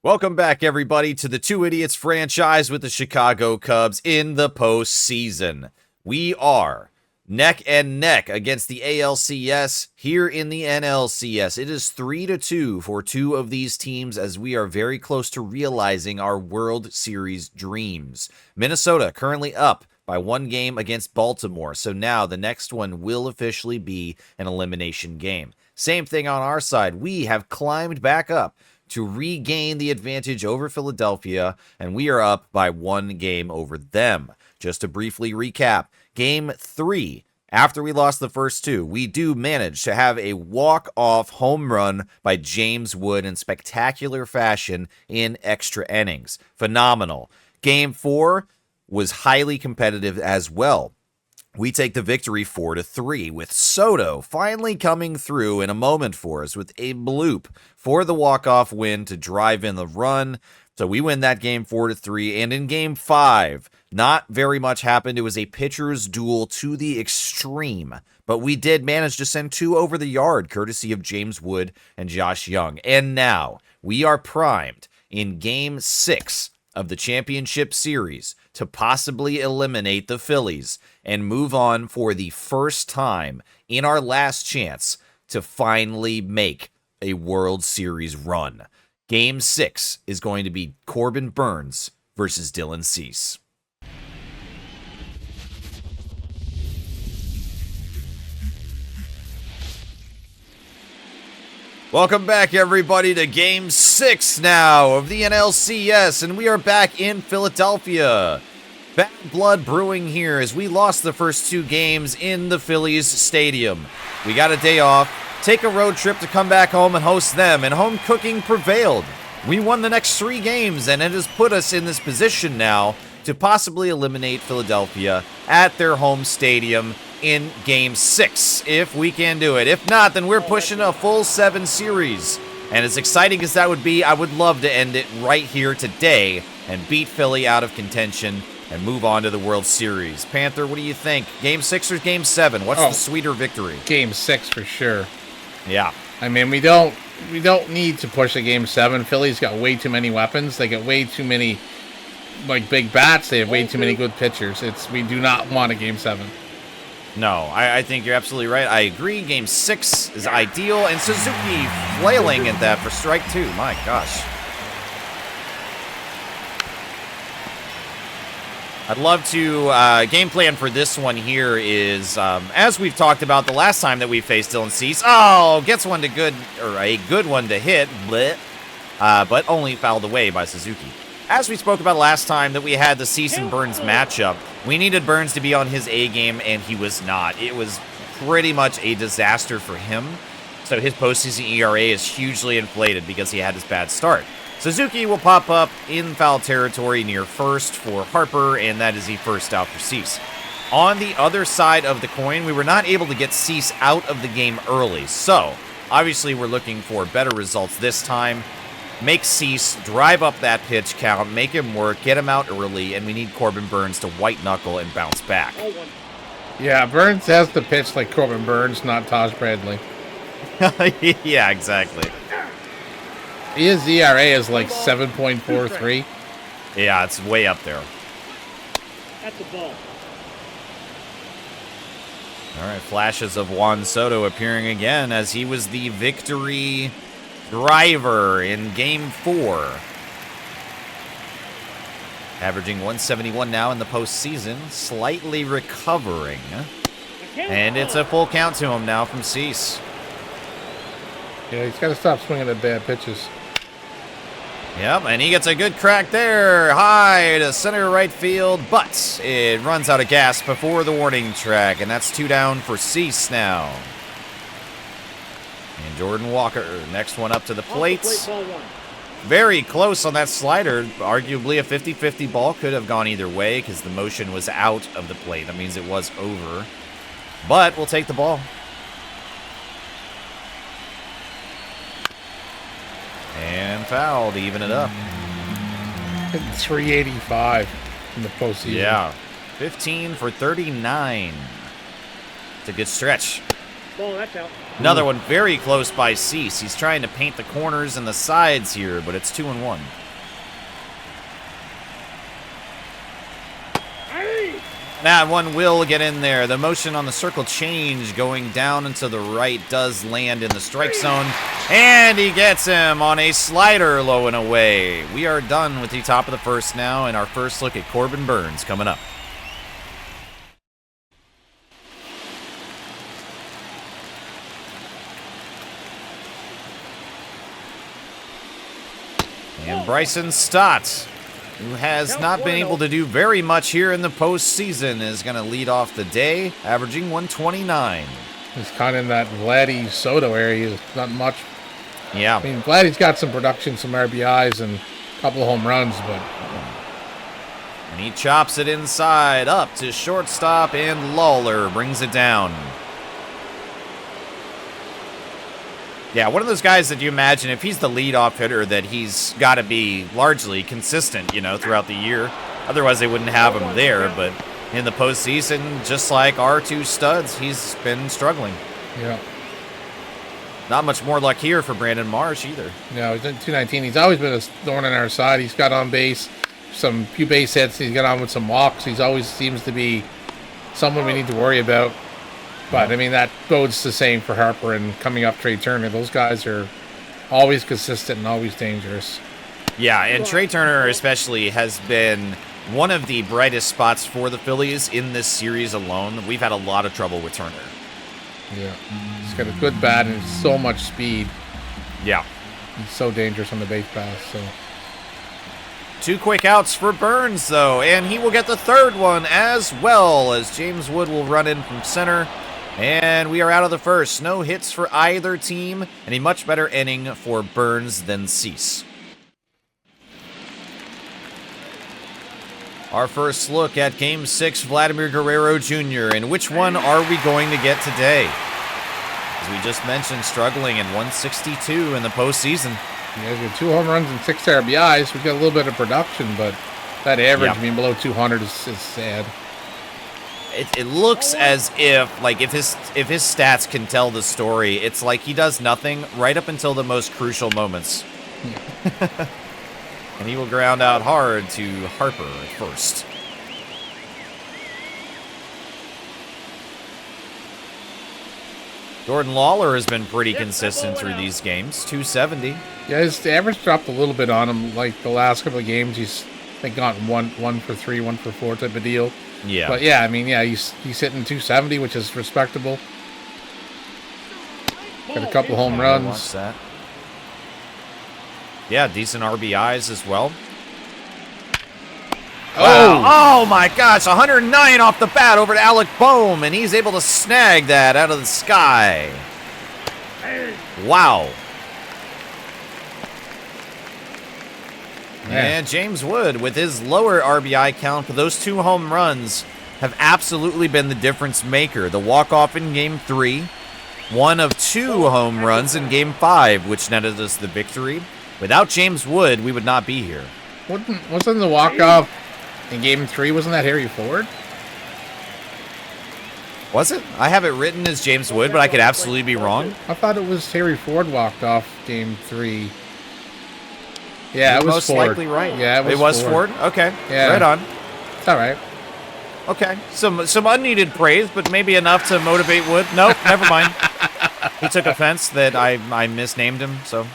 Welcome back, everybody, to the Two Idiots franchise with the Chicago Cubs in the postseason. We are neck and neck against the ALCS here in the NLCS. It is 3-2 for two of these teams as we are very close to realizing our World Series dreams. Minnesota currently up by one game against Baltimore, so now the next one will officially be an elimination game. Same thing on our side. We have climbed back up to regain the advantage over Philadelphia, and we are up by one game over them. Just to briefly recap, Game 3, after we lost the first two, we do manage to have a walk-off home run by James Wood in spectacular fashion in extra innings. Phenomenal. Game 4 was highly competitive as well. We take the victory 4-3 with Soto finally coming through in a moment for us with a bloop for the walk-off win to drive in the run. So we win that game 4-3. And in game 5, not very much happened. It was a pitcher's duel to the extreme. But we did manage to send two over the yard, courtesy of James Wood and Josh Young. And now we are primed in game 6 of the championship series to possibly eliminate the Phillies and move on for the first time in our last chance to finally make a World Series run. Game 6 is going to be Corbin Burnes versus Dylan Cease. Welcome back, everybody, to Game 6 now of the NLCS, and we are back in Philadelphia. Bad blood brewing here as we lost the first two games in the Phillies stadium. We got a day off, take a road trip to come back home and host them, and home cooking prevailed. We won the next 3 games, and it has put us in this position now to possibly eliminate Philadelphia at their home stadium in Game 6, if we can do it. If not, then we're pushing a full 7 series. And as exciting as that would be, I would love to end it right here today and beat Philly out of contention and move on to the World Series. Panther, what do you think? Game 6 or Game 7? What's the sweeter victory? Game 6 for sure. Yeah. I mean, we don't need to push a Game 7. Philly's got way too many weapons. They got way too many big bats. They have way too many good pitchers. We do not want a Game 7. No, I think you're absolutely right. I agree. Game 6 is ideal, and Suzuki flailing at that for strike 2. My gosh. I'd love to, game plan for this one here is, as we've talked about the last time that we faced Dylan Cease, gets one to good, or a good one to hit, but only fouled away by Suzuki. As we spoke about last time that we had the Cease and Burnes matchup, we needed Burnes to be on his A game, and he was not. It was pretty much a disaster for him. So his postseason ERA is hugely inflated because he had his bad start. Suzuki will pop up in foul territory near first for Harper, and that is the first out for Cease. On the other side of the coin, we were not able to get Cease out of the game early, so obviously we're looking for better results this time. Make Cease drive up that pitch count, make him work, get him out early, and we need Corbin Burnes to white knuckle and bounce back. Yeah, Burnes has to pitch like Corbin Burnes, not Taj Bradley. Yeah, exactly. His ERA is like 7.43. Yeah, it's way up there. That's the ball. All right, flashes of Juan Soto appearing again as he was the victory driver in Game 4. Averaging 171 now in the postseason, slightly recovering. And it's a full count to him now from Cease. Yeah, he's got to stop swinging at bad pitches. Yep, and he gets a good crack there, high to center right field, but it runs out of gas before the warning track, and that's 2 down for Cease now. And Jordan Walker, next one up to the plate. Very close on that slider. Arguably a 50-50 ball. Could have gone either way because the motion was out of the plate. That means it was over. But we'll take the ball. And foul to even it up. 385 in the postseason. Yeah. 15 for 39. It's a good stretch. Ball, that's out. Another one very close by Cease. He's trying to paint the corners and the sides here, but it's 2-1. That one will get in there. The motion on the circle change going down and to the right does land in the strike zone. And he gets him on a slider low and away. We are done with the top of the first now, and our first look at Corbin Burnes coming up. And Bryson Stott, who has not been able to do very much here in the postseason, is going to lead off the day, averaging 129. He's kind of in that Vladdy Soto area. Not much. Yeah. I mean, Vladdy's got some production, some RBIs, and a couple of home runs, but... And he chops it inside, up to shortstop, and Lawler brings it down. Yeah, one of those guys that you imagine, if he's the leadoff hitter, that he's got to be largely consistent, throughout the year. Otherwise, they wouldn't have him there. But in the postseason, just like our two studs, he's been struggling. Yeah. Not much more luck here for Brandon Marsh either. No, he's in 219. He's always been a thorn in our side. He's got on base, some few base hits. He's got on with some walks. He's always seems to be someone we need to worry about. But, I mean, that bodes the same for Harper and coming up Trey Turner. Those guys are always consistent and always dangerous. Yeah, and Trey Turner especially has been one of the brightest spots for the Phillies in this series alone. We've had a lot of trouble with Turner. Yeah, he's got a good bat and so much speed. Yeah. He's so dangerous on the base pass, so... 2 quick outs for Burnes, though, and he will get the third one as well, as James Wood will run in from center. And we are out of the first. No hits for either team, and a much better inning for Burnes than Cease. Our first look at Game 6, Vladimir Guerrero Jr., and which one are we going to get today? As we just mentioned, struggling in 162 in the postseason. Yeah, he's got 2 home runs and 6 RBIs. We've got a little bit of production, but that average, below 200 is sad. It looks as if, like, if his stats can tell the story, it's like he does nothing right up until the most crucial moments. And he will ground out hard to Harper at first. Jordan Lawler has been pretty consistent through these games, 270. Yeah, his average dropped a little bit on him. Like the last couple of games, he's gotten one for 3, 1 for 4 type of deal. Yeah. But yeah, I mean, yeah, he's hitting 270, which is respectable. Got a couple home runs. Watch that. Yeah, decent RBIs as well. Wow. Oh my gosh, 109 off the bat over to Alec Boehm, and he's able to snag that out of the sky. Wow. And James Wood, with his lower RBI count, for those 2 home runs have absolutely been the difference maker. The walk-off in Game 3, one of 2 home runs in Game 5, which netted us the victory. Without James Wood, we would not be here. Wasn't the walk-off in Game 3, wasn't that Harry Ford? Was it? I have it written as James Wood, but I could absolutely be wrong. I thought it was Harry Ford walked off Game 3. Yeah, You're it was most Ford. likely right. Yeah, it was Ford. Okay, yeah. right on. It's all right. Okay, some unneeded praise, but maybe enough to motivate Wood. Nope, never mind. He took offense that I misnamed him, so.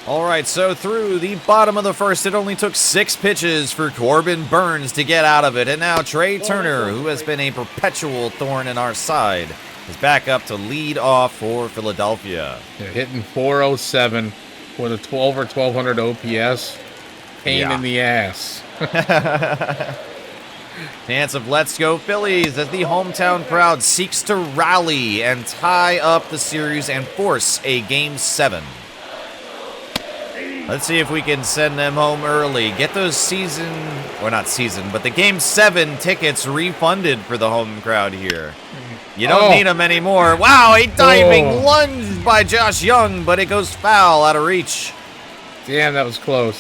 All right, so through the bottom of the first, it only took 6 pitches for Corbin Burnes to get out of it. And now Trey Turner, who has been a perpetual thorn in our side, is back up to lead off for Philadelphia. Yeah, hitting 407 with a over 1,200 OPS. Pain in the ass. Chance of Let's Go Phillies as the hometown crowd seeks to rally and tie up the series and force a Game 7. Let's see if we can send them home early. Get those the Game 7 tickets refunded for the home crowd here. You don't need them anymore. Wow, a diving lunge by Josh Young, but it goes foul out of reach. Damn, that was close.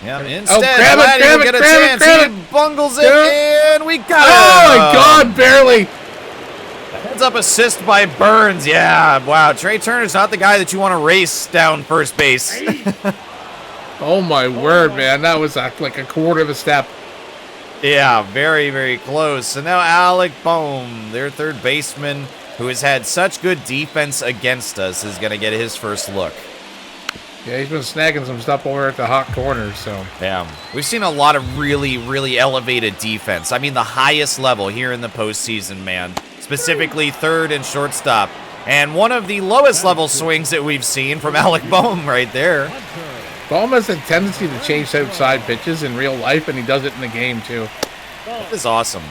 Yeah, instead, grab it, Vladdy grab will it, get a grab it, chance. grab He it. bungles it, Yeah. and we got Oh it. my God, barely. Heads up assist by Burns. Yeah, wow. Trey Turner's not the guy that you want to race down first base. Oh my word, man. That was like a quarter of a step. Yeah, very, very close. So now Alec Boehm, their third baseman, who has had such good defense against us, is going to get his first look. Yeah, he's been snagging some stuff over at the hot corners, so. Yeah, we've seen a lot of really, really elevated defense. I mean, the highest level here in the postseason, man. Specifically third and shortstop. And one of the lowest level swings that we've seen from Alec Boehm right there. Boehm has a tendency to chase outside pitches in real life, and he does it in the game, too. That is awesome.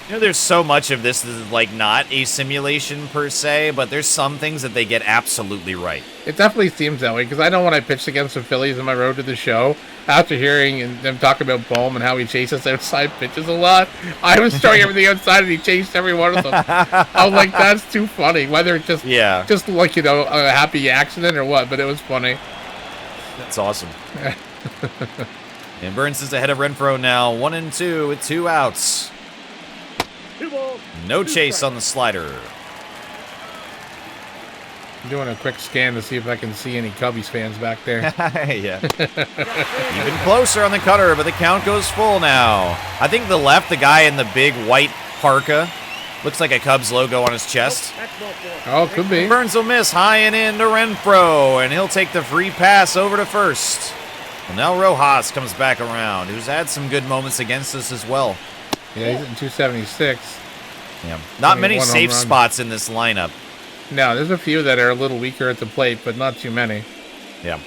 You know, there's so much of this that is like not a simulation per se, but there's some things that they get absolutely right. It definitely seems that way, because I know when I pitched against the Phillies on my road to the show, after hearing them talk about Boehm and how he chases outside pitches a lot, I was throwing everything outside and he chased every one of them. I was like, that's too funny. Whether it's just like, you know, a happy accident or what, but it was funny. That's awesome. And Burns is ahead of Renfroe now, 1-2 with 2 outs. No chase on the slider. I'm doing a quick scan to see if I can see any Cubbies fans back there. Yeah. Even closer on the cutter, but the count goes full now. I think the left, the guy in the big white parka, looks like a Cubs logo on his chest. Oh, could be. Burns will miss high and in to Renfroe, and he'll take the free pass over to first. Well, now Rojas comes back around, who's had some good moments against us as well. Yeah, he's at 276. Yeah. Not many 21 safe home run. spots in this lineup. No, there's a few that are a little weaker at the plate, but not too many. Yeah.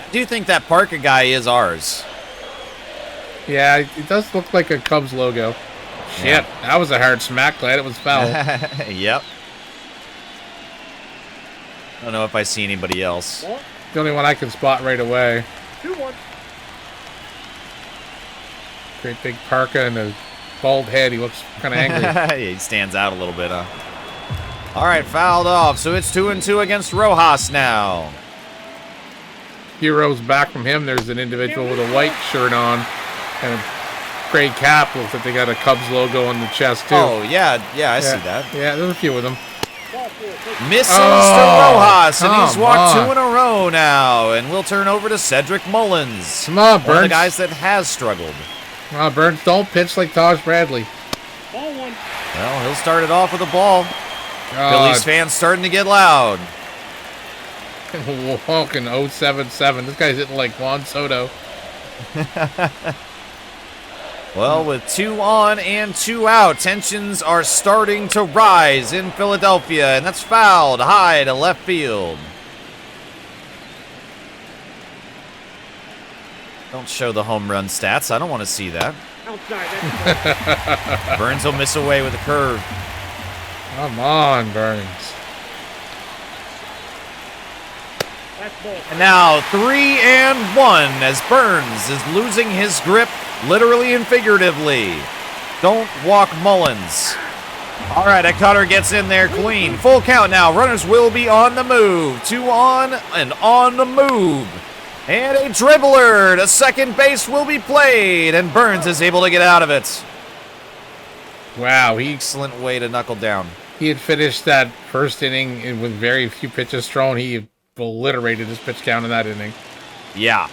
I do think that Parker guy is ours. Yeah, it does look like a Cubs logo. Shit, Yeah. that was a hard smack. Glad it was foul. Yep. I don't know if I see anybody else. The only one I can spot right away. 2-1. Great big parka and a bald head. He looks kind of angry. Yeah, he stands out a little bit, huh? All right, fouled off. So it's 2-2 against Rojas now. Few rows back from him, there's an individual with a white shirt on and a gray cap. Looks like they got a Cubs logo on the chest, too. Oh, yeah, I see that. Yeah, there's a few of them. Misses Oh, to Rojas, and he's come walked on. 2 in a row now. And we'll turn over to Cedric Mullins. Come on, One of the Burns. guys that has struggled. Come on, Burns, don't pitch like Taj Bradley. Ball 1. Well, he'll start it off with a ball. Oh, Phillies fans starting to get loud. walking 077. This guy's hitting like Juan Soto. Well, with 2 on and 2 out, tensions are starting to rise in Philadelphia, and that's fouled high to left field. Don't show the home run stats. I don't want to see that. Outside. That's Burns will miss away with a curve. Come on, Burns. ball. And now 3-1 as Burns is losing his grip, literally and figuratively. Don't walk Mullins. All right, a cutter gets in there clean. Full count now. Runners will be on the move. 2 on and on the move. And a dribbler to second base will be played, and Burns is able to get out of it. Wow, Excellent way to knuckle down. he had finished that first inning with very few pitches thrown. He obliterated his pitch count in that inning. Yeah.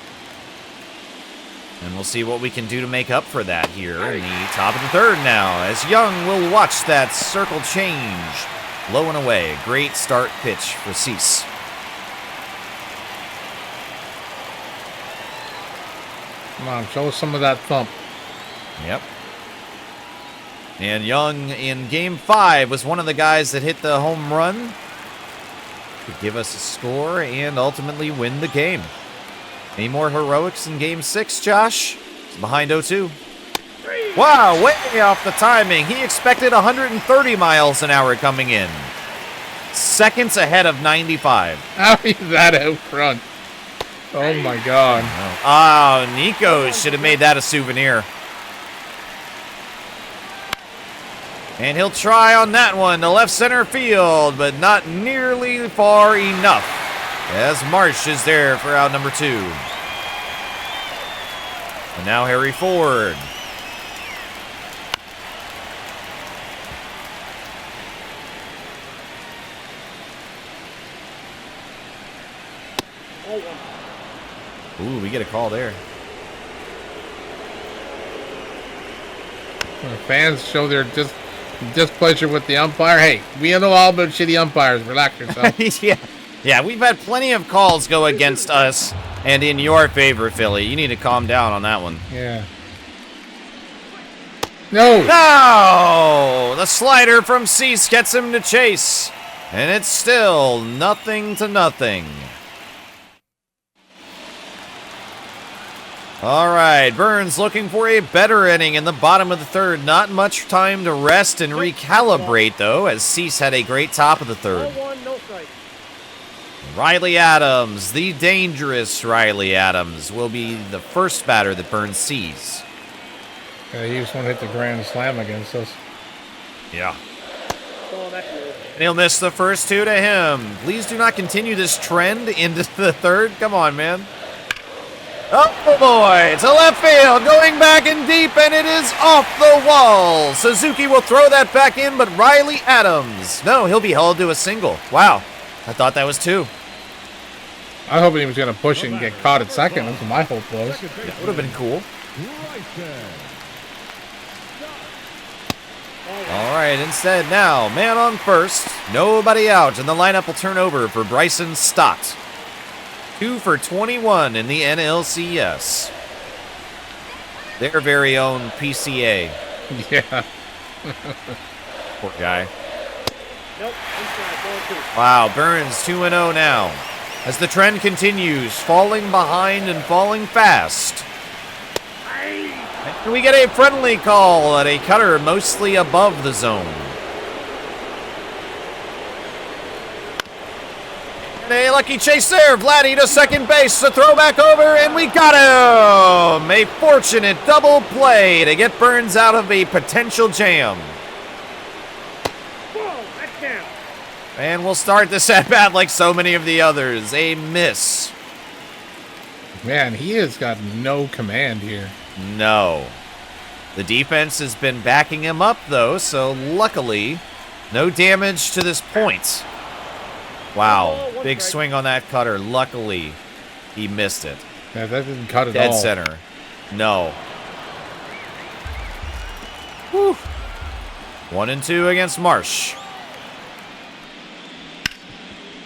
And we'll see what we can do to make up for that here in the top of the third now, as Young will watch that circle change. Low and away. Great start pitch for Cease. Come on, show us some of that thump. Yep. And Young in Game 5 was one of the guys that hit the home run to give us a score and ultimately win the game. Any more heroics in Game 6, Josh? It's behind 0-2. Wow, way off the timing. He expected 130 miles an hour coming in. Seconds ahead of 95. How is that out front? Oh my God. Oh, Nico should have made that a souvenir. And he'll try on that one to left center field, but not nearly far enough. as Marsh is there for out number 2. And now Harry Ford. Ball one. Ooh, we get a call there. When fans show their displeasure with the umpire. Hey, we know all about shitty umpires. Relax yourself. Yeah, we've had plenty of calls go against us and in your favor, Philly. You need to calm down on that one. Yeah. No! No! The slider from Cease gets him to chase. And it's still 0-0. All right, Burns looking for a better inning in the bottom of the 3rd. Not much time to rest and recalibrate, though, as Cease had a great top of the 3rd. Ball one, no strike. Riley Adams, the dangerous Riley Adams, will be the first batter that Burns sees. Yeah, he just want to hit the grand slam against us. Yeah. Ball, that's low. And he'll miss the first 2 to him. Please do not continue this trend into the 3rd. Come on, man. Oh boy, to left field, going back in deep, and it is off the wall. Suzuki will throw that back in, but Riley Adams, no, he'll be held to a single. Wow, I thought that was 2. I hoping he was going to push it and get caught at second. That's what my hope was. That would have been cool. All right, instead now, man on first, nobody out, and the lineup will turn over for Bryson Stott. 2 for 21 in the NLCS. Their very own PCA. Yeah. Poor guy. Nope, inside, ball 2. Wow, Burns 2-0 now. As the trend continues, falling behind and falling fast. And we get a friendly call at a cutter mostly above the zone. And a lucky chase there. Vladdy to second base. The throw back over, and we got him. A fortunate double play to get Burns out of a potential jam. Ball, that's down. And we'll start this at bat like so many of the others. A miss. Man, he has got no command here. No. The defense has been backing him up, though, so luckily, no damage to this point. Wow, big swing on that cutter. Luckily, he missed it. Yeah, that didn't cut at Dead all. center. No. Whew. 1-2 against Marsh.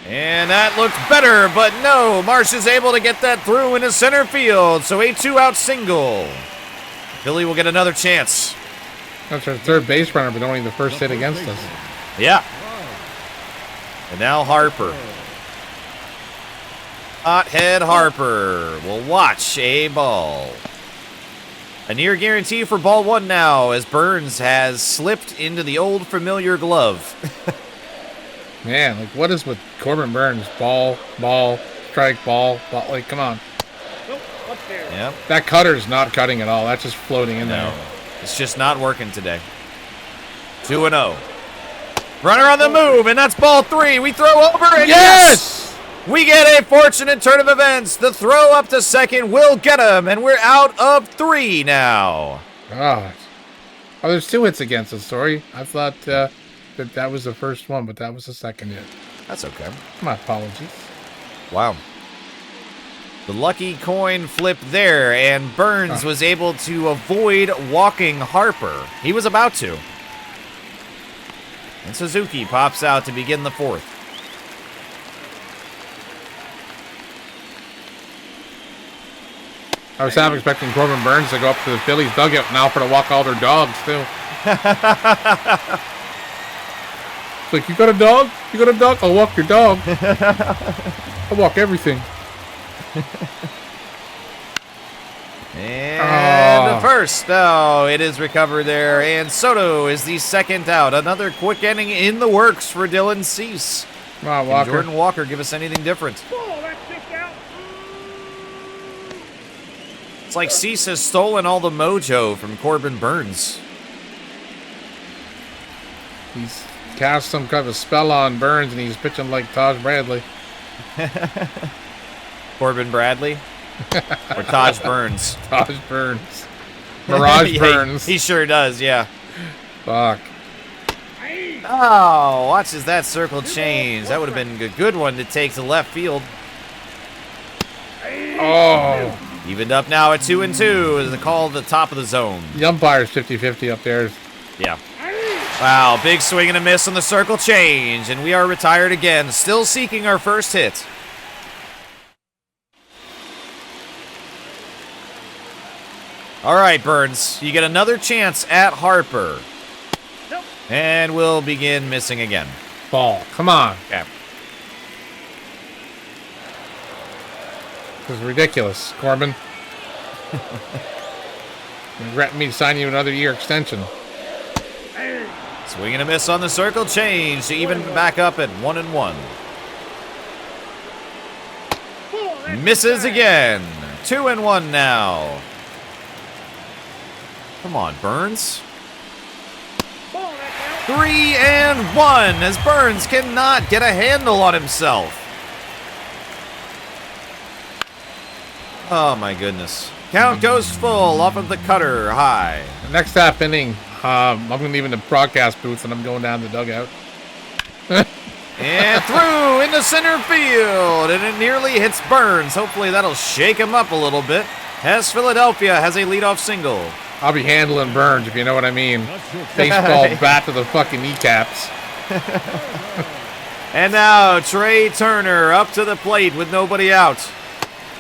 And that looks better, but no. Marsh is able to get that through into center field, so a 2-out single. Philly will get another chance. That's our 3rd base runner, but only the first hit against us. Yeah. And now Harper. Hothead Harper will watch a ball. A near guarantee for ball 1 now, as Burns has slipped into the old familiar glove. Man, like, what is with Corbin Burns? Ball, strike, ball. Like, come on. Nope, up there. Yep. That cutter's not cutting at all. That's just floating in No. there. It's just not working today. 2-0. Runner on the move, and that's ball 3. We throw over, and yes! We get a fortunate turn of events. The throw up to second will get him, and we're out of 3 now. Oh, there's 2 hits against us, sorry. I thought that was the first one, but that was the second hit. That's okay. My apologies. Wow. The lucky coin flip there, and Burns was able to avoid walking Harper. He was about to. And Suzuki pops out to begin the 4th. I was half expecting Corbin Burns to go up to the Phillies dugout now for to walk all their dogs, too. It's like, you got a dog? You got a dog? I'll walk your dog. I'll walk everything. And the first. Oh, it is recovered there. And Soto is the second out. Another quick inning in the works for Dylan Cease. Come on, Can Walker. Jordan Walker give us anything different? Ball, that's 6 out. It's like Cease has stolen all the mojo from Corbin Burns. He's cast some kind of a spell on Burns, and he's pitching like Taj Bradley. Corbin Bradley or Taj Burns. Taj Burns. Mirage Yeah, Burns. He sure does, yeah. Fuck. Oh, watch as that circle change. That would have been a good one to take to left field. Oh. Evened up now at 2-2 as the call at the top of the zone. The umpire's 50-50 up there. Yeah. Wow, big swing and a miss on the circle change, and we are retired again, still seeking our first hit. All right, Burns, you get another chance at Harper. Nope. And we'll begin missing again. Ball. Come on. Okay. This is ridiculous, Corbin. Regret me signing you another year extension. Swing and a miss on the circle change to even back up at 1-1. Misses again. 2-1 now. Come on, Burns. 3-1 as Burns cannot get a handle on himself. Oh my goodness. Count goes full off of the cutter high. The next half inning, I'm going to leave in the broadcast booth and I'm going down the dugout. And through into center field, and it nearly hits Burns. Hopefully that'll shake him up a little bit, as Philadelphia has a leadoff single. I'll be handling Burns, if you know what I mean. Baseball bat to the fucking kneecaps. And now Trey Turner up to the plate with nobody out.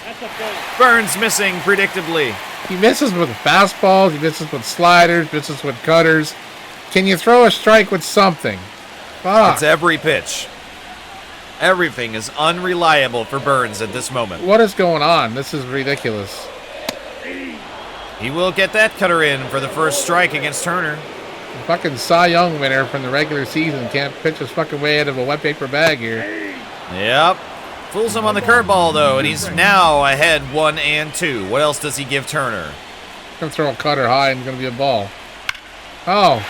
That's a ball. Burns missing predictably. He misses with fastballs, he misses with sliders, misses with cutters. Can you throw a strike with something? Fuck. It's every pitch. Everything is unreliable for Burns at this moment. What is going on? This is ridiculous. He will get that cutter in for the first strike against Turner. The fucking Cy Young winner from the regular season can't pitch his fucking way out of a wet paper bag here. Yep. Fools him on the curveball, though, and he's now ahead 1-2. What else does he give Turner? Gonna throw a cutter high and it's gonna be a ball. Oh.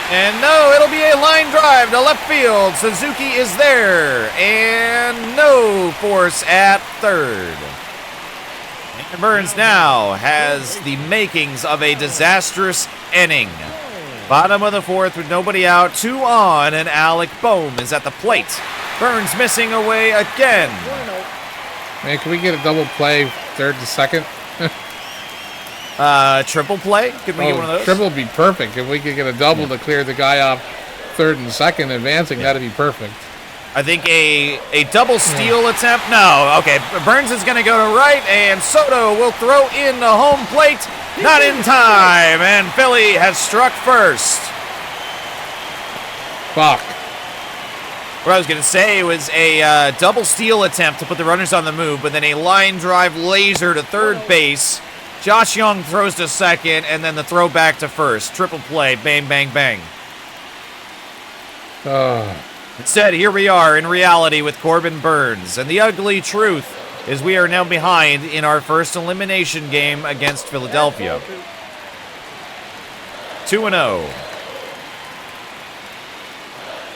And no, it'll be a line drive to left field. Suzuki is there. And no force at third. And Burns now has the makings of a disastrous inning. Bottom of the fourth with nobody out, 2 on, and Alec Bohm is at the plate. Burns missing away again. Man, can we get a double play, third to second? Triple play? Could we get one of those? Triple would be perfect. If we could get a double to clear the guy off third and second advancing, that'd be perfect. I think a double steal attempt. No, okay. Burns is going to go to right, and Soto will throw in the home plate. Not in time, and Philly has struck first. Fuck. What I was going to say was a double steal attempt to put the runners on the move, but then a line drive laser to third base. Josh Young throws to second, and then the throw back to first. Triple play, bang, bang, bang. Instead, here we are in reality with Corbin Burns, and the ugly truth is we are now behind in our first elimination game against Philadelphia. 2-0.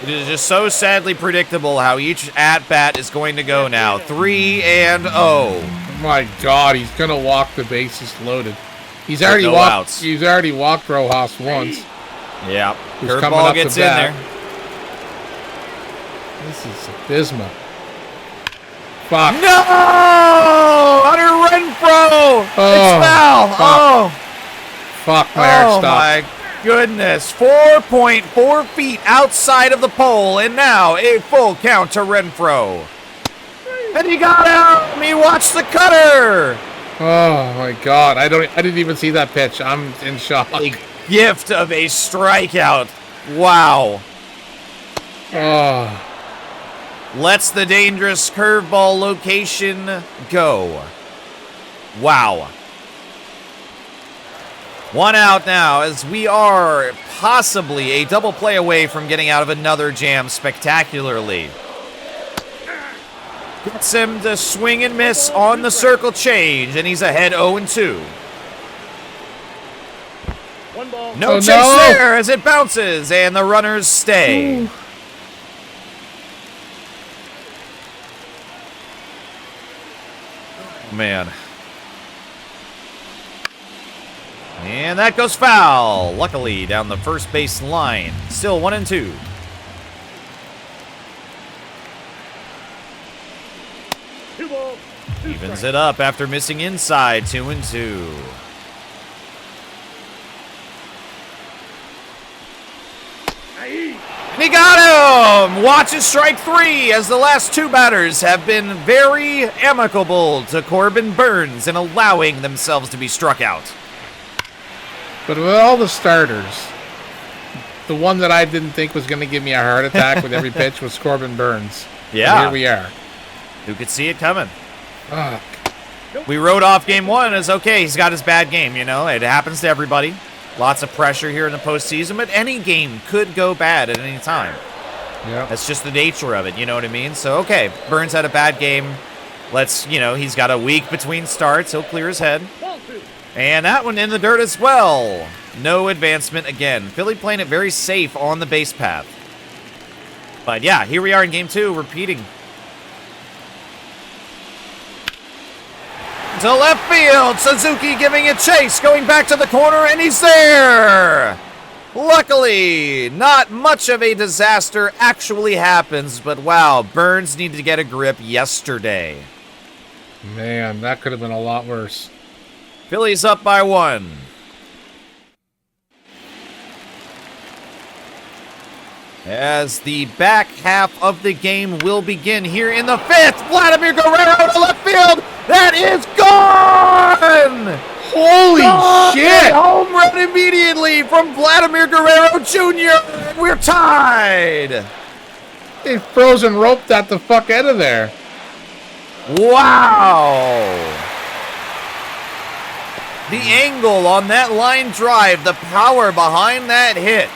It is just so sadly predictable how each at-bat is going to go now. 3-0. Oh my God, he's gonna walk the bases loaded. He's already no walked. outs. He's already walked Rojas once. Yeah, Who's coming curveball up gets the in bat. there. This is abysmal. Fuck. No! Hunter Renfroe! It's foul! Fuck. Fuck, my heart Oh stopped. my goodness. 4.4 feet outside of the pole, and now a full count to Renfroe. And he got out! He watched the cutter! Oh my God, I didn't even see that pitch. I'm in shock. A gift of a strikeout. Wow. Oh. Lets the dangerous curveball location go. Wow. 1 out now as we are possibly a double play away from getting out of another jam spectacularly. Gets him to swing and miss on the circle change, and he's ahead 0-2. 1 ball. No Oh, chase no. there as it bounces, and the runners stay. Man. And that goes foul. Luckily, down the first base line. Still 1-2. Two balls. Two Evens strikes. it up after missing inside. 2-2. Aye. And he got him! Watch it, strike 3, as the last 2 batters have been very amicable to Corbin Burns in allowing themselves to be struck out. But with all the starters, the one that I didn't think was going to give me a heart attack with every pitch was Corbin Burns. Yeah. And here we are. Who could see it coming? Fuck. We wrote off game 1 as, okay, he's got his bad game, you know. It happens to everybody. Lots of pressure here in the postseason, but any game could go bad at any time. Yeah. That's just the nature of it, you know what I mean? So, okay, Burns had a bad game. Let's, he's got a week between starts. He'll clear his head. Ball two. And that one in the dirt as well. No advancement again. Philly playing it very safe on the base path. But yeah, here we are in game 2, repeating. To left field, Suzuki giving it chase, going back to the corner, and he's there! Luckily, not much of a disaster actually happens, but wow, Burns needed to get a grip yesterday. Man, that could have been a lot worse. Phillies up by 1. As the back half of the game will begin here in the 5th. Vladimir Guerrero to left field. That is gone! Holy Gone! shit! Home run immediately from Vladimir Guerrero Jr. We're tied. They frozen roped that the fuck out of there. Wow. The angle on that line drive, the power behind that hit.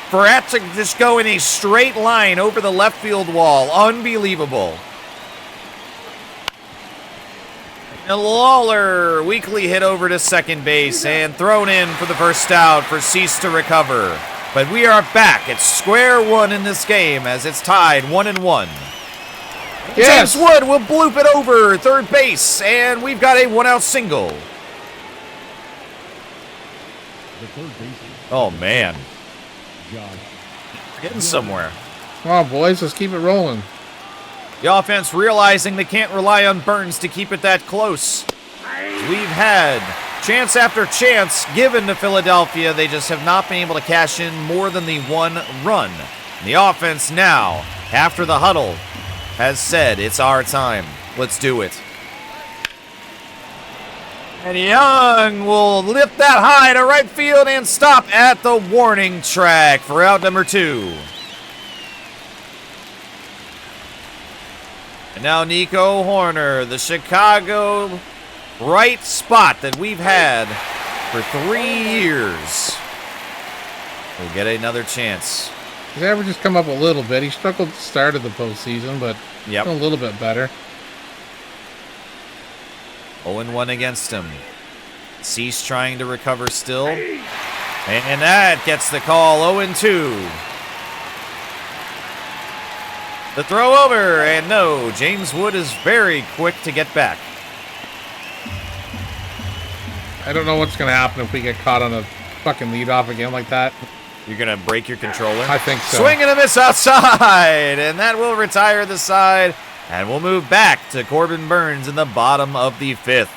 For that to just go in a straight line over the left field wall. Unbelievable. And Lawler, weakly hit over to second base and thrown in for the first out for Cease to recover. But we are back at square one in this game as it's tied 1-1. Yes. James Wood will bloop it over third base, and we've got a 1-out single. The third baseman, Oh, man. Josh. Getting somewhere. Come on, boys, let's keep it rolling. The offense realizing they can't rely on Burns to keep it that close. We've had chance after chance given to Philadelphia. They just have not been able to cash in more than the 1 run. And the offense now, after the huddle, has said, it's our time. Let's do it. And Young will lift that high to right field and stop at the warning track for out number 2. And now Nico Horner, the Chicago bright spot that we've had for 3 years, will get another chance. His averages come up a little bit. He struggled at the start of the postseason, but Yep. a little bit better. 0-1 against him. Cease trying to recover still. And that gets the call, 0-2. The throw over, and no, James Wood is very quick to get back. I don't know what's going to happen if we get caught on a fucking leadoff again like that. You're going to break your controller? I think so. Swing and a miss outside, and that will retire the side, and we'll move back to Corbin Burns in the bottom of the 5th.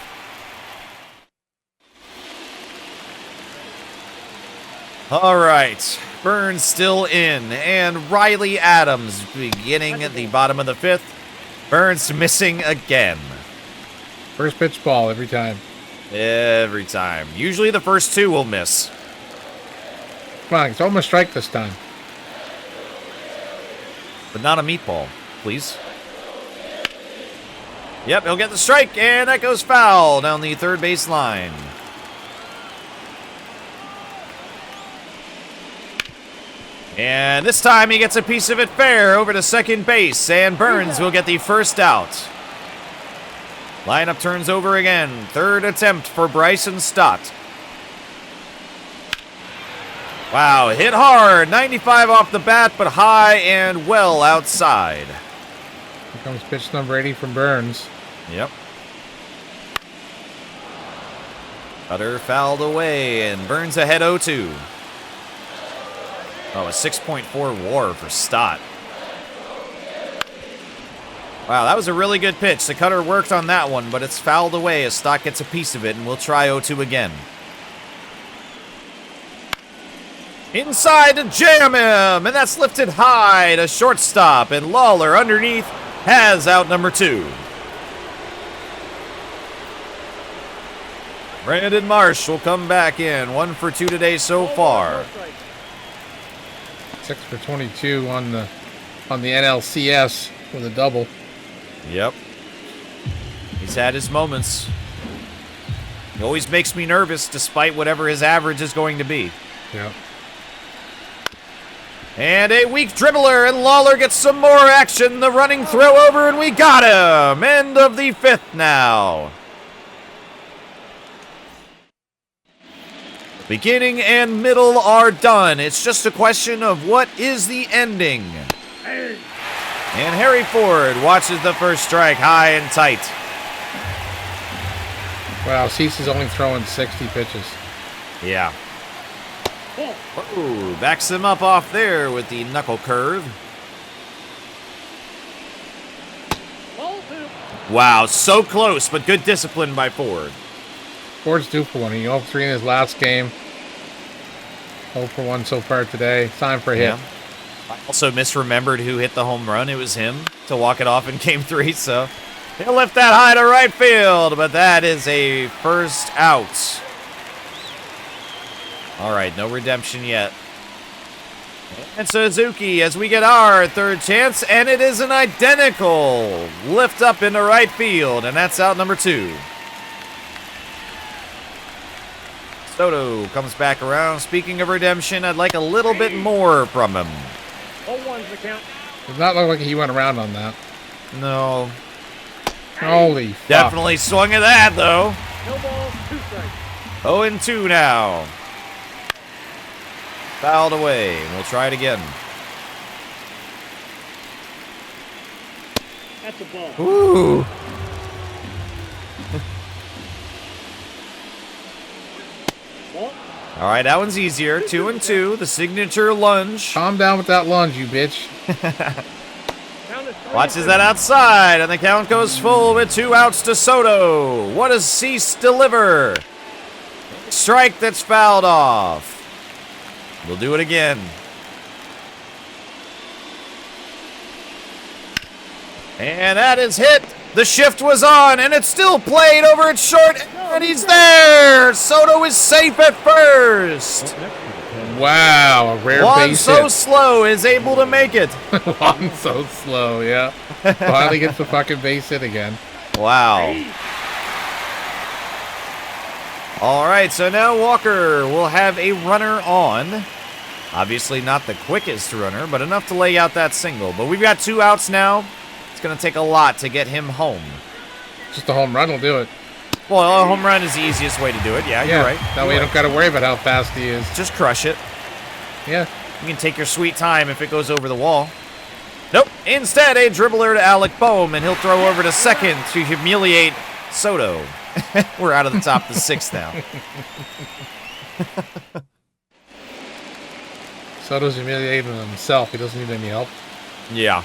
All right, Burns still in, and Riley Adams beginning at the bottom of the 5th. Burns missing again. First pitch ball every time. Every time. Usually the first 2 will miss. Come on, it's almost strike this time. But not a meatball, please. Yep, he'll get the strike, and that goes foul down the third base line. And this time he gets a piece of it fair over to second base, and Burns will get the first out. Lineup turns over again. Third attempt for Bryson Stott. Wow, hit hard. 95 off the bat, but high and well outside. Here comes pitch number 80 from Burns. Yep. Cutter fouled away, and Burns ahead 0-2. Oh, a 6.4 WAR for Stott. Wow, that was a really good pitch. The cutter worked on that one, but it's fouled away as Stott gets a piece of it, and we'll try 0-2 again. Inside to jam him, and that's lifted high to shortstop, and Lawler underneath has out number 2. Brandon Marsh will come back in. 1 for 2 today so far. 6 for 22 on the NLCS with a double. Yep. He's had his moments. He always makes me nervous despite whatever his average is going to be. Yeah. And a weak dribbler, and Lawler gets some more action. The running throw over, and we got him. End of the 5th now. Beginning and middle are done. It's just a question of what is the ending. And Harry Ford watches the first strike high and tight. Wow, Cease is only throwing 60 pitches. Yeah. Oh, backs him up off there with the knuckle curve. Wow, so close, but good discipline by Ford. Ford's due for one. He 0 for 3 in his last game. 0 for 1 so far today. Time for a hit. Yeah. I also misremembered who hit the home run. It was him to walk it off in game 3, so he'll lift that high to right field, but that is a first out. All right, no redemption yet. And Suzuki as we get our third chance, and it is an identical lift up into right field, and that's out number 2. Soto comes back around. Speaking of redemption, I'd like a little bit more from him. 0-1's the count. Does not look like he went around on that. No. Holy fuck. Definitely swung at that, though. No balls, 2 strikes. 0-2 now. Fouled away. We'll try it again. That's a ball. Ooh. Ball. All right, that one's easier. 2-2. The signature lunge. Calm down with that lunge, you bitch. Count is 3. Watches that outside, and the count goes full with 2 outs to Soto. What does Cease deliver? Strike that's fouled off. We'll do it again. And that is hit. The shift was on, and it's still played over at short, and he's there. Soto is safe at first. Wow, a rare Juan base so hit. slow is able to make it. Juan so slow, yeah. Finally gets the fucking base hit again. Wow. All right, so now Walker will have a runner on. Obviously not the quickest runner, but enough to lay out that single. But we've got 2 outs now. It's going to take a lot to get him home. Just a home run will do it. Well, a home run is the easiest way to do it. Yeah, you're right. That way you don't got to worry about how fast he is. Just crush it. Yeah. You can take your sweet time if it goes over the wall. Nope. Instead, a dribbler to Alec Boehm, and he'll throw over to second to humiliate Soto. We're out of the top of the 6th now. Soto's humiliating himself. He doesn't need any help. Yeah.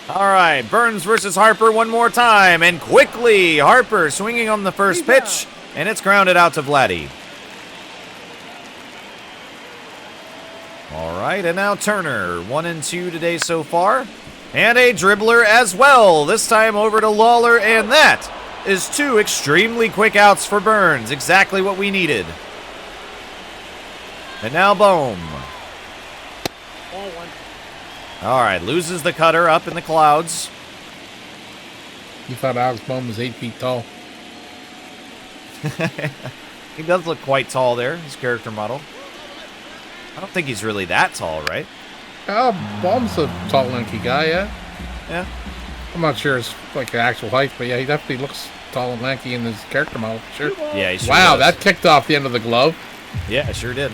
All right, Burns versus Harper one more time, and quickly, Harper swinging on the first pitch, and it's grounded out to Vladdy. All right, and now Turner, 1-2 today so far, and a dribbler as well, this time over to Lawler, and that is 2 extremely quick outs for Burns, exactly what we needed. And now Boehm. Ball 1. All right, loses the cutter up in the clouds. You thought Alex Boehm was 8 feet tall. He does look quite tall there, his character model. I don't think he's really that tall, right? Oh, Boehm's a tall, lanky guy, yeah. Yeah. I'm not sure his like actual height, but yeah, he definitely looks tall and lanky in his character model, sure. Yeah, he sure Wow, does. that kicked off the end of the glove. Yeah, it sure did.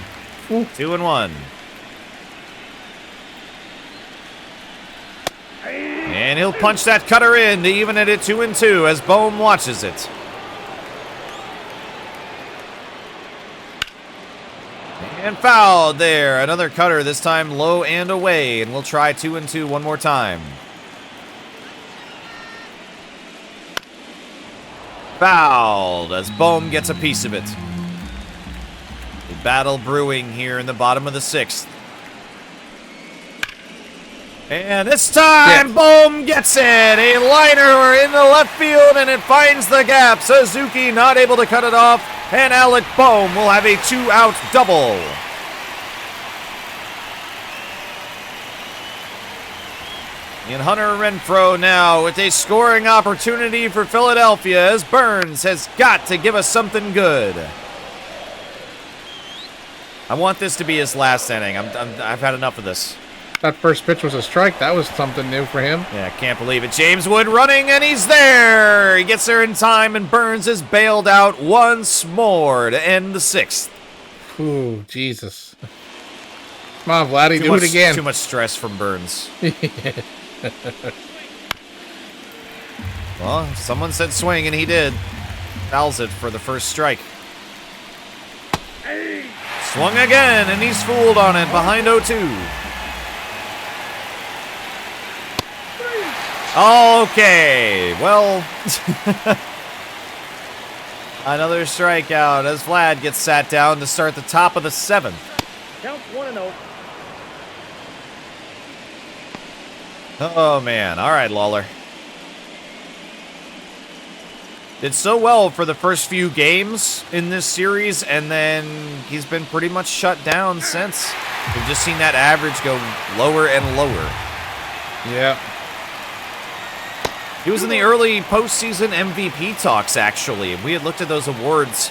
Ooh. 2-1. And he'll punch that cutter in to even it at 2-2 as Boehm watches it. And fouled there. Another cutter, this time low and away. And we'll try 2-2 one more time. Fouled as Bohm gets a piece of it. A battle brewing here in the bottom of the 6th. And this time, Bohm gets it. A liner in the left field, and it finds the gap. Suzuki not able to cut it off, and Alec Bohm will have a 2-out double. And Hunter Renfroe now with a scoring opportunity for Philadelphia as Burns has got to give us something good. I want this to be his last inning. I've had enough of this. That first pitch was a strike. That was something new for him. Yeah, can't believe it. James Wood running, and he's there. He gets there in time, and Burns is bailed out once more to end the 6th. Ooh, Jesus. Come on, Vladdy, do it again. Too much stress from Burns. Well, someone said swing, and he did. Fouls it for the first strike. Swung again, and he's fooled on it behind 0-2. Okay, well, another strikeout as Vlad gets sat down to start the top of the 7th. Count 1-0. Oh, man. All right, Lawler. Did so well for the first few games in this series, and then he's been pretty much shut down since. We've just seen that average go lower and lower. Yeah. He was in the early postseason MVP talks, actually. We had looked at those awards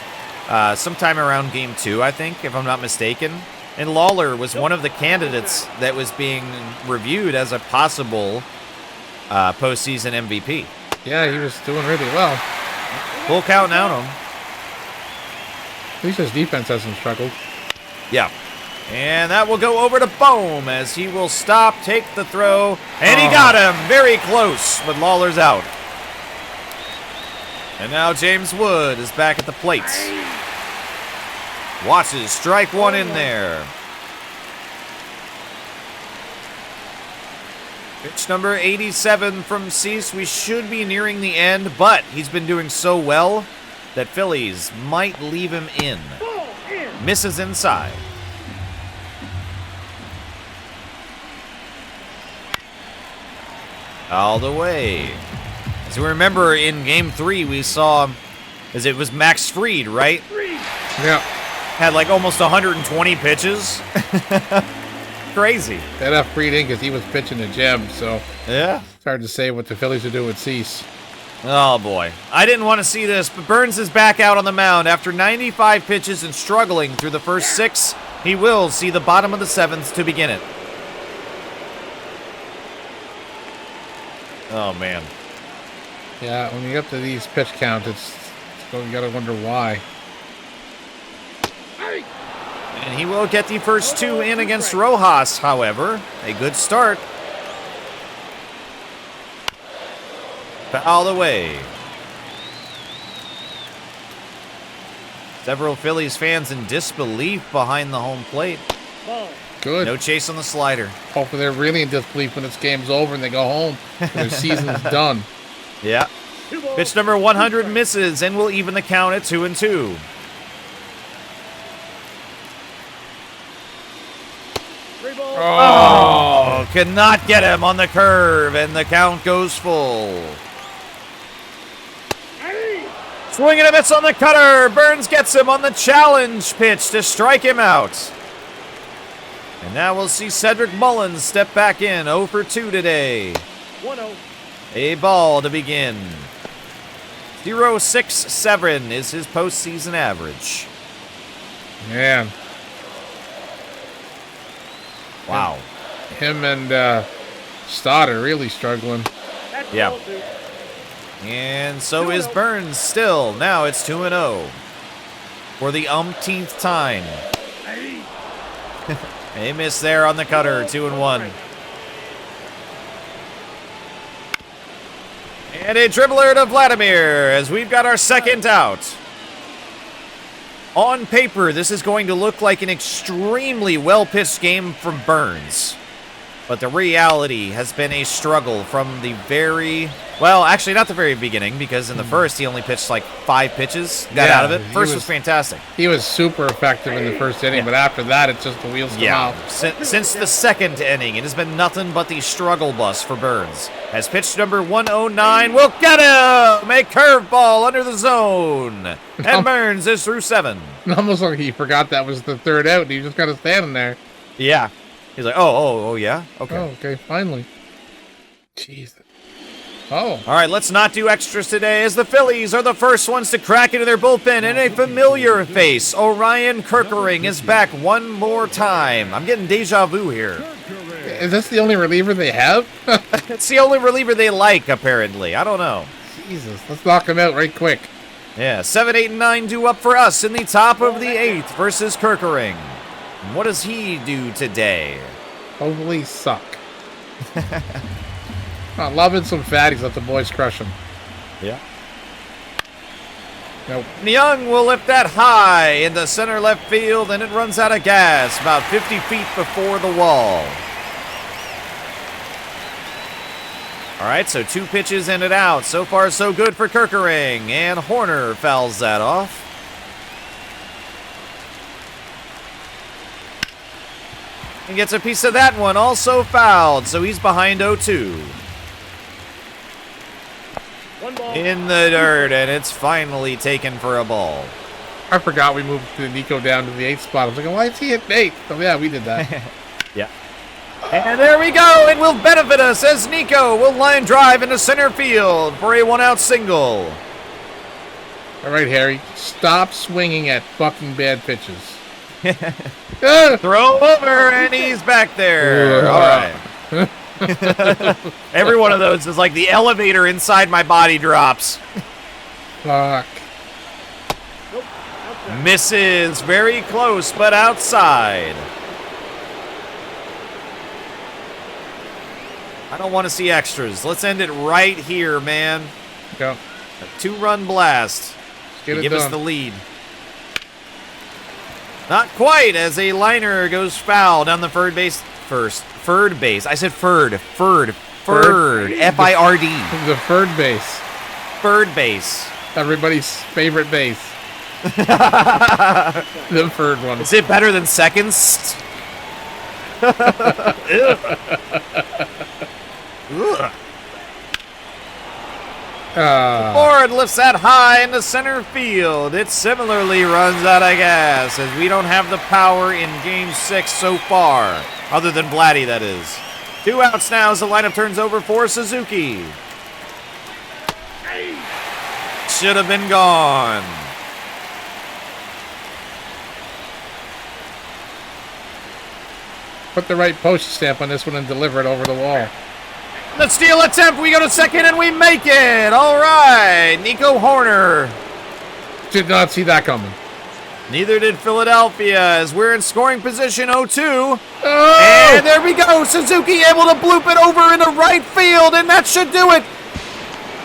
sometime around Game 2, I think, if I'm not mistaken. And Lawler was one of the candidates that was being reviewed as a possible postseason MVP. Yeah, he was doing really well. Full count now to him. At least his defense hasn't struggled. Yeah. And that will go over to Bohm as he will stop, take the throw, and he got him very close, but Lawler's out. And now James Wood is back at the plate. Watches strike one in there. Pitch number 87 from Cease. We should be nearing the end, but he's been doing so well that Phillies might leave him in. Misses inside. All the way. As we remember, in Game 3, we saw, as it was Max Fried, right? Yeah. Had like almost 120 pitches. Crazy. That left Fried in because he was pitching to Jem, so Yeah. it's hard to say what the Phillies are doing with Cease. Oh, boy. I didn't want to see this, but Burns is back out on the mound. After 95 pitches and struggling through the first 6, he will see the bottom of the 7th to begin it. Oh, man. Yeah, when you get to these pitch counts, you got to wonder why. And he will get the first 2 in against Rojas, however. A good start. Foul away. Several Phillies fans in disbelief behind the home plate. Good. No chase on the slider. Hopefully they're really in disbelief when this game's over and they go home. Their season's done. Yeah. Pitch number 100 misses and will even the count at 2-2. Oh, cannot get him on the curve, and the count goes full. Swing and a miss on the cutter. Burns gets him on the challenge pitch to strike him out. And now we'll see Cedric Mullins step back in, 0 for 2 today. 1-0. A ball to begin. 0.67 is his postseason average. Man. Wow. Him and Stott are really struggling. Yeah. And so is Burns still. Now it's 2-0 for the umpteenth time. A miss there on the cutter, 2-1. And a dribbler to Vladimir as we've got our second out. On paper, this is going to look like an extremely well-pitched game from Burns. But the reality has been a struggle from the well, actually not the very beginning, because in the first he only pitched like 5 pitches, got out of it. First was fantastic. He was super effective in the first inning, but after that, it's just the wheels come out. Since the second inning, it has been nothing but the struggle bus for Burns. As pitch number 109 will get him! A curveball under the zone. And Burns is through 7. Almost like he forgot that was the 3rd out, and he just got to standing there. Yeah. He's like, oh, yeah? Okay. Oh, okay, finally. Jeez. Oh. All right, let's not do extras today, as the Phillies are the first ones to crack into their bullpen, and a familiar face. Orion Kerkering is back one more time. I'm getting deja vu here. Is this the only reliever they have? It's the only reliever they like, apparently. I don't know. Jesus, let's knock him out right quick. Yeah, 7, 8, and 9 due up for us in the top of the 8th versus Kerkering. What does he do today? Hopefully suck. I'm loving some fatties. Let the boys crush them. Yeah. Nope. Young will lift that high into center left field, and it runs out of gas about 50 feet before the wall. All right, so 2 pitches in and out. So far, so good for Kerkering, and Horner fouls that off. And gets a piece of that one, also fouled, so he's behind 0-2. In the dirt, and it's finally taken for a ball. I forgot we moved Nico down to the 8th spot. I was like, why is he at 8? Oh, yeah, we did that. Yeah. And there we go. It will benefit us as Nico will line drive into center field for a 1-out single. All right, Harry, stop swinging at fucking bad pitches. Throw over, and he's back there. All right. Every one of those is like the elevator inside my body drops. Fuck. Misses very close, but outside. I don't want to see extras. Let's end it right here, man. Go. A 2-run blast. Give us the lead. Not quite, as a liner goes foul down the third base. Third base. I said third. F-I-R-D. The third base. Third base. Everybody's favorite base. The third one. Is it better than seconds? Ford lifts that high into center field. It similarly runs out of gas, as we don't have the power in Game 6 so far. Other than Vladdy, that is. 2 outs now as the lineup turns over for Suzuki. Should have been gone. Put the right postage stamp on this one and deliver it over the wall. The steal attempt, we go to second and we make it. All right, Nico Horner. Did not see that coming. Neither did Philadelphia, as we're in scoring position 0-2. Oh! And there we go. Suzuki able to bloop it over into right field, and that should do it.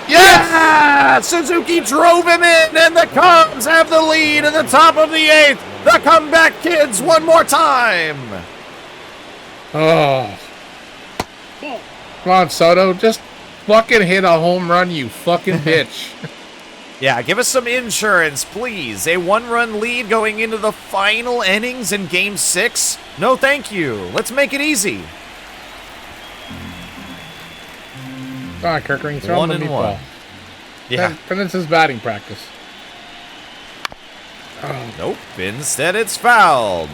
Yes! Yeah! Suzuki drove him in, and the Cubs have the lead in the top of the 8th. The comeback kids one more time. Oh. Come on, Soto. Just fucking hit a home run, you fucking bitch. Yeah, give us some insurance, please. A 1-run lead going into the final innings in Game 6? No, thank you. Let's make it easy. Come on, Kerkering, throw him the meatball. Yeah. And it's his batting practice. Oh. Nope. Instead, it's fouled.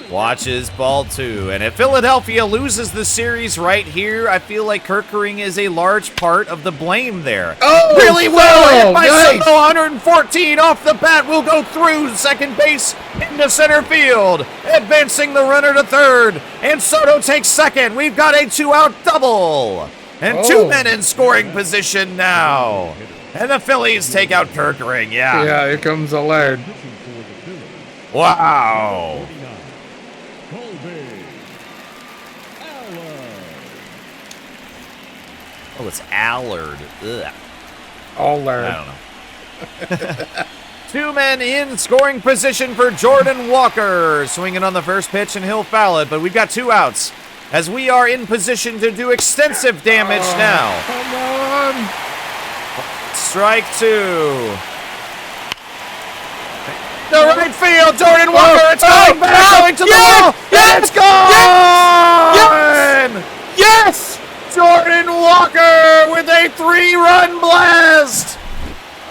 Watches ball 2. And if Philadelphia loses the series right here, I feel like Kerkering is a large part of the blame there. Oh, really well hit by nice. Soto. 114 off the bat will go through second base into center field, advancing the runner to third. And Soto takes second. We've got a 2-out double. And 2 men in scoring position now. And the Phillies take out Kerkering. Yeah, here comes Allard. Wow. Oh, it's Allard. Ugh. I'll learn. I don't know. 2 men in scoring position for Jordan Walker. Swinging on the first pitch, and he'll foul it, but we've got 2 outs as we are in position to do extensive damage now. Come on. Strike 2. The right field, Jordan Walker. It's going back, going to the wall. It's gone. Yes! Jordan Walker with a 3-run blast.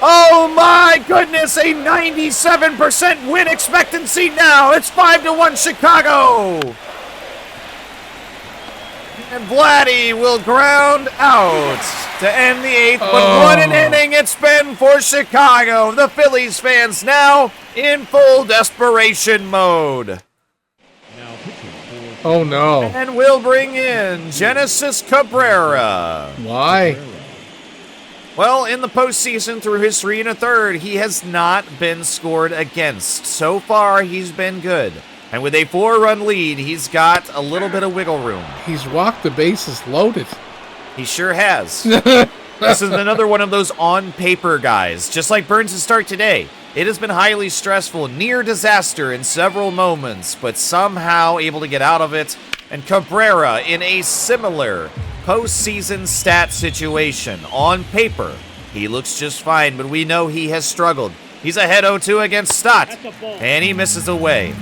Oh my goodness, a 97% win expectancy now. It's 5-1 Chicago. And Vladdy will ground out to end the 8th. But what an inning it's been for Chicago. The Phillies fans now in full desperation mode. Oh no. And we'll bring in Genesis Cabrera. Why? Well, in the postseason, through his 3 1/3, he has not been scored against. So far, he's been good. And with a 4-run lead, he's got a little bit of wiggle room. He's walked the bases loaded. He sure has. This is another one of those on-paper guys. Just like Burns' start today, it has been highly stressful, near disaster in several moments, but somehow able to get out of it. And Cabrera in a similar postseason stat situation. On paper, he looks just fine, but we know he has struggled. He's ahead 0-2 against Stott, and he misses away.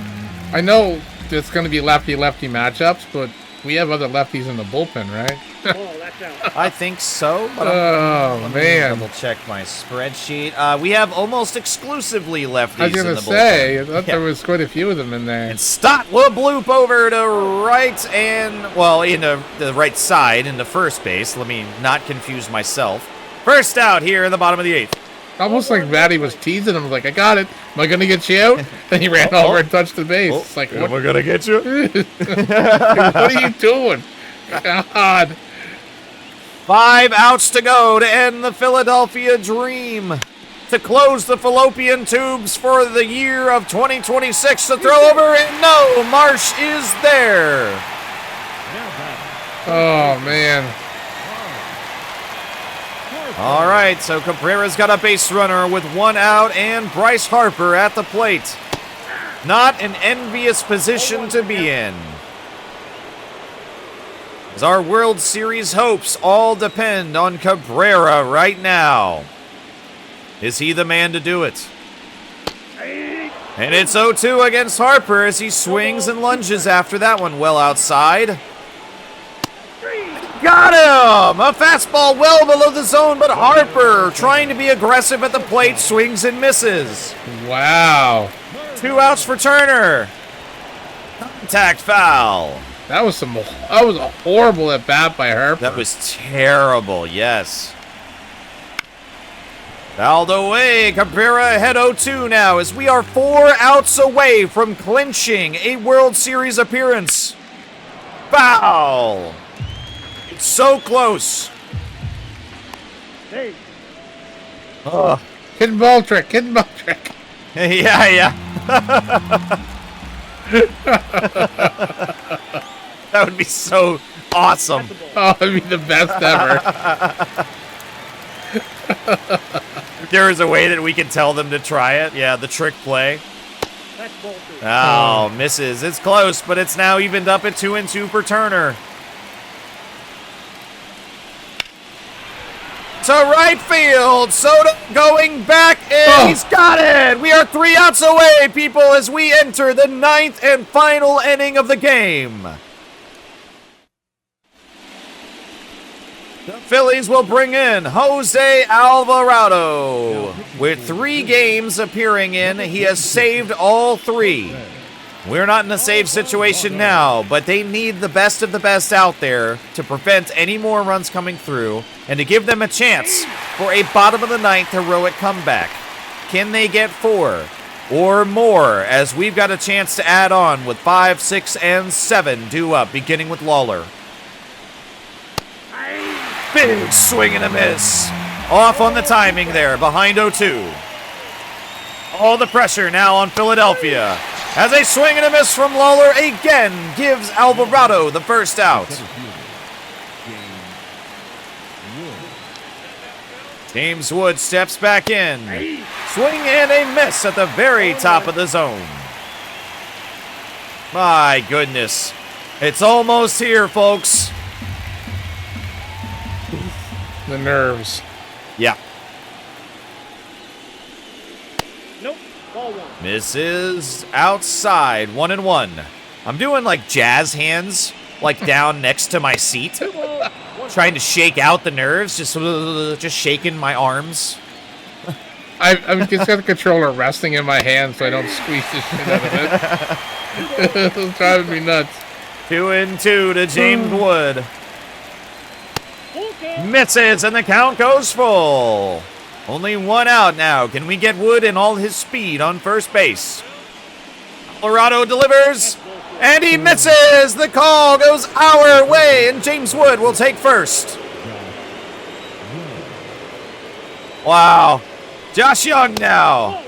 I know it's going to be lefty-lefty matchups, but we have other lefties in the bullpen, right? I think so. But Oh, man. Double check my spreadsheet. We have almost exclusively lefties I was in going the to say, bullpen. I thought there was quite a few of them in there. And Stott will bloop over to right and, well, into the right side into first base. Let me not confuse myself. First out here in the bottom of the 8th. Almost like Vladdy was teasing him. Was like, I got it. Am I going to get you out? And he ran over and touched the base. It's like, what? Am I going to get you? What are you doing? God. 5 outs to go to end the Philadelphia dream. To close the fallopian tubes for the year of 2026. To throw over, and no, Marsh is there. Oh, man. All right, so Cabrera's got a base runner with 1 out and Bryce Harper at the plate. Not an envious position to be in, as our World Series hopes all depend on Cabrera right now. Is he the man to do it? And it's 0-2 against Harper as he swings and lunges after that one well outside. Got him! A fastball well below the zone, but Harper, trying to be aggressive at the plate, swings and misses. Wow. 2 outs for Turner. Contact foul. That was a horrible at bat by Harper. That was terrible, yes. Fouled away. Cabrera ahead 0-2 now as we are 4 outs away from clinching a World Series appearance. Foul. It's so close. Hey. Hidden ball trick. Hidden ball trick. Yeah. That would be so awesome. Oh, it'd be the best ever. If there is a way that we can tell them to try it. Yeah, the trick play. That's ball 2. Oh, misses. It's close, but it's now evened up at 2-2 for Turner. To right field. Soto going back, and he's got it. We are 3 outs away, people, as we enter the 9th and final inning of the game. The Phillies will bring in Jose Alvarado. With 3 games appearing in, he has saved all 3. We're not in a save situation now, but they need the best of the best out there to prevent any more runs coming through and to give them a chance for a bottom of the 9th heroic comeback. Can they get 4 or more, as we've got a chance to add on with 5, 6, and 7 due up, beginning with Lawler. Big swing and a miss. Off on the timing there, behind 0-2. All the pressure now on Philadelphia, as a swing and a miss from Lawler again gives Alvarado the first out. James Wood steps back in. Swing and a miss at the very top of the zone. My goodness. It's almost here, folks. The nerves. Yeah. Nope. Ball one. Misses outside. 1-1. I'm doing like jazz hands, like down next to my seat. 2-0. Trying to shake out the nerves, just shaking my arms. I've just got the controller resting in my hand so I don't squeeze the shit out of it. It's driving me nuts. 2-2 to James Wood. Full count. Misses, and the count goes full. Only one out now. Can we get Wood in all his speed on first base? Colorado delivers, and he misses. The call goes our way, and James Wood will take first. Wow. Josh Young now.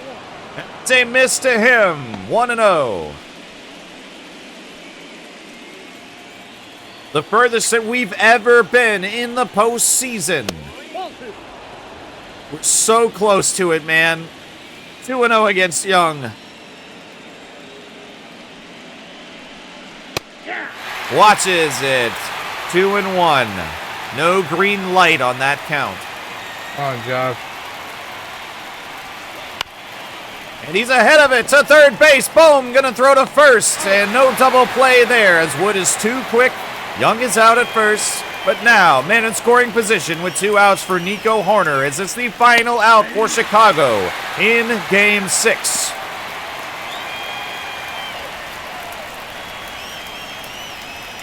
It's a miss to him. 1-0. The furthest that we've ever been in the postseason. Ball two. We're so close to it, man. 2-0 against Young. Watches it. 2-1. No green light on that count. Come on, Josh. And he's ahead of it to third base. Boom, gonna throw to first. And no double play there as Wood is too quick. Young is out at first. But now, man in scoring position with 2 outs for Nico Horner as it's the final out for Chicago in Game 6.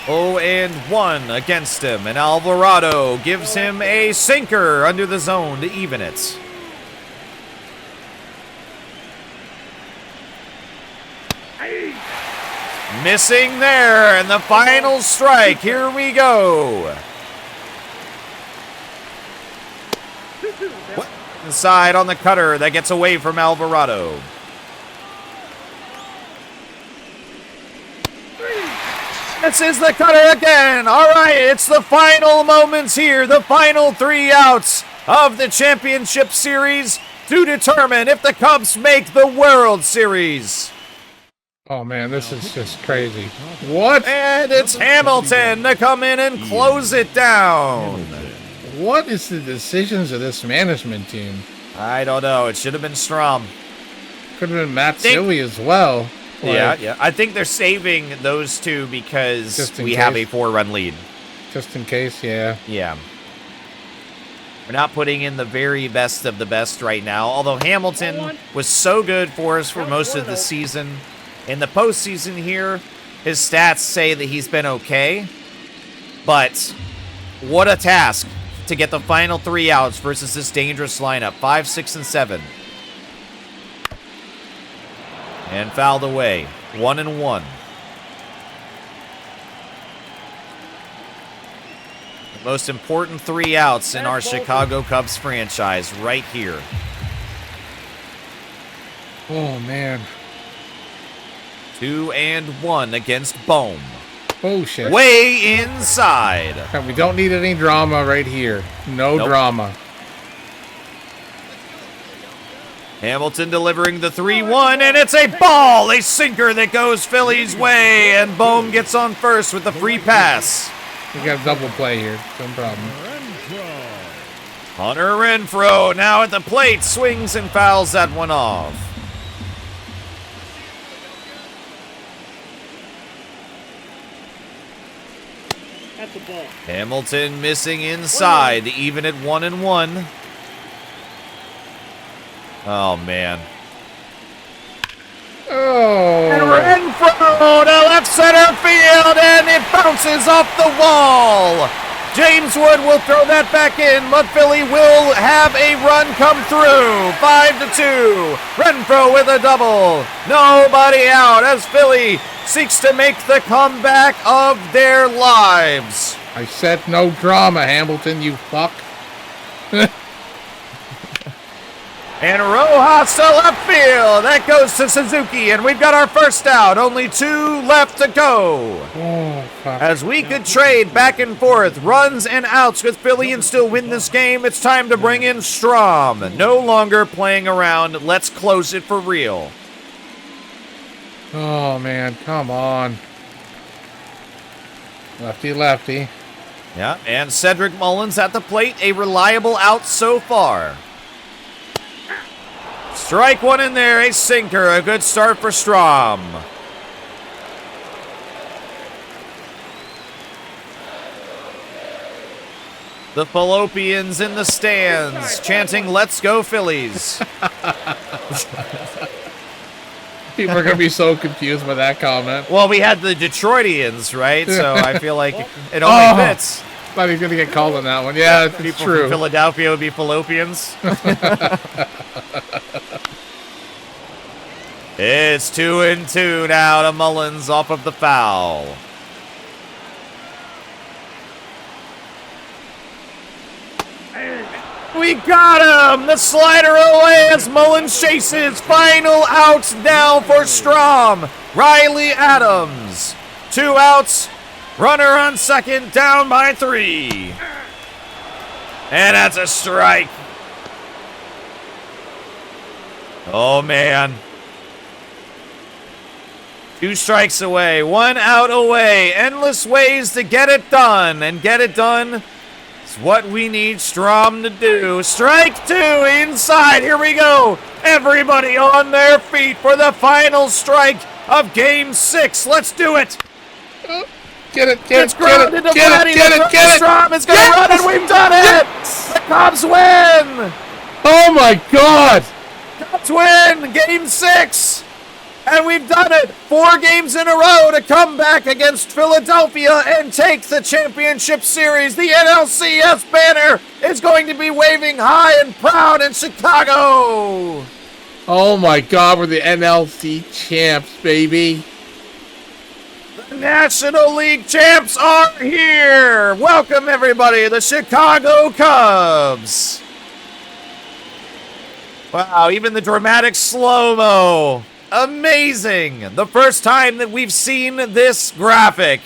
Oh, and 1 against him, and Alvarado gives him a sinker under the zone to even it. Missing there, and the final strike. Here we go. What? Inside on the cutter that gets away from Alvarado. This is the cutter again. All right, it's the final moments here. The final 3 outs of the championship series to determine if the Cubs make the World Series. Oh, man, this is just crazy. What? And it's Hamilton to come in and close it down. What is the decisions of this management team? I don't know. It should have been Strom. Could have been Matt Silly as well. Yeah. I think they're saving those two because we have a 4-run lead. Just in case, yeah. Yeah. We're not putting in the very best of the best right now. Although Hamilton was so good for us for most of the season. In the postseason here, his stats say that he's been okay. But what a task to get the final 3 outs versus this dangerous lineup. 5, 6, and 7. And fouled away. 1-1. The most important 3 outs in our Chicago Cubs franchise right here. Oh, man. 2-1 against Bohm. Oh, shit. Way inside. We don't need any drama right here. No drama. Hamilton delivering the 3-1, and it's a ball, a sinker that goes Philly's way, and Bohm gets on first with the free pass. We got a double play here. No problem. Hunter Renfroe now at the plate, swings and fouls that one off. At the ball. Hamilton missing inside to even at 1-1. Oh, man. Oh. And Renfroe to left center field, and it bounces off the wall. James Wood will throw that back in, but Philly will have a run come through. 5-2. Renfroe with a double. Nobody out as Philly seeks to make the comeback of their lives. I said no drama, Hamilton, you fuck. And Rojas to left field. That goes to Suzuki, and we've got our first out. Only 2 left to go. Oh, fuck. As we could trade back and forth, runs and outs with Philly and still win this game, it's time to bring in Strom. No longer playing around. Let's close it for real. Oh, man. Come on. Lefty, lefty. Yeah, and Cedric Mullins at the plate. A reliable out so far. Strike one in there, a sinker, a good start for Strom. The Fallopians in the stands, chanting, "Let's go Phillies." People are going to be so confused by that comment. Well, we had the Detroitians, right? So I feel like it only fits. Thought he was going to get called on that one. Yeah, it's People true. from Philadelphia would be Fallopians. It's 2-2 now to Mullins off of the foul. We got him! The slider away as Mullins chases. Final outs now for Strom. Riley Adams. 2 outs. Runner on second, down by 3. And that's a strike. Oh, man. 2 strikes away, 1 out away. Endless ways to get it done. And get it done is what we need Strom to do. Strike 2 inside. Here we go. Everybody on their feet for the final strike of Game 6. Let's do it. Get it, It's grounded to Vladdy. get it. Strom is going to run, and we've done it. The Cubs win. Oh, my God. Cubs win Game 6. And we've done it 4 games in a row to come back against Philadelphia and take the championship series. The NLCS banner is going to be waving high and proud in Chicago. Oh, my God. We're the NLC champs, baby. The National League champs are here. Welcome, everybody, the Chicago Cubs. Wow, even the dramatic slow-mo. Amazing. The first time that we've seen this graphic.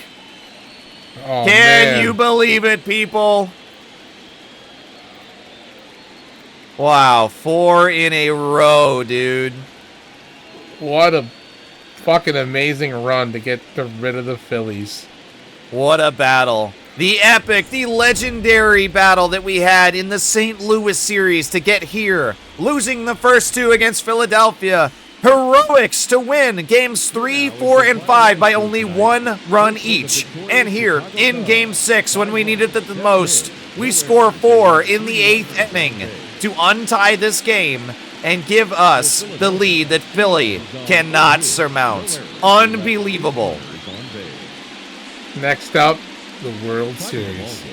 Oh, Can man. you believe it, people? Wow, 4 in a row, dude. What a fucking amazing run to get rid of the Phillies. What a battle. The epic, the legendary battle that we had in the St. Louis series to get here. Losing the first 2 against Philadelphia. Heroics to win games 3, 4, and 5 by only 1 run each. And here in game 6, when we needed it the most, we score 4 in the 8th inning to untie this game and give us the lead that Philly cannot surmount. Unbelievable. Next up, the World Series.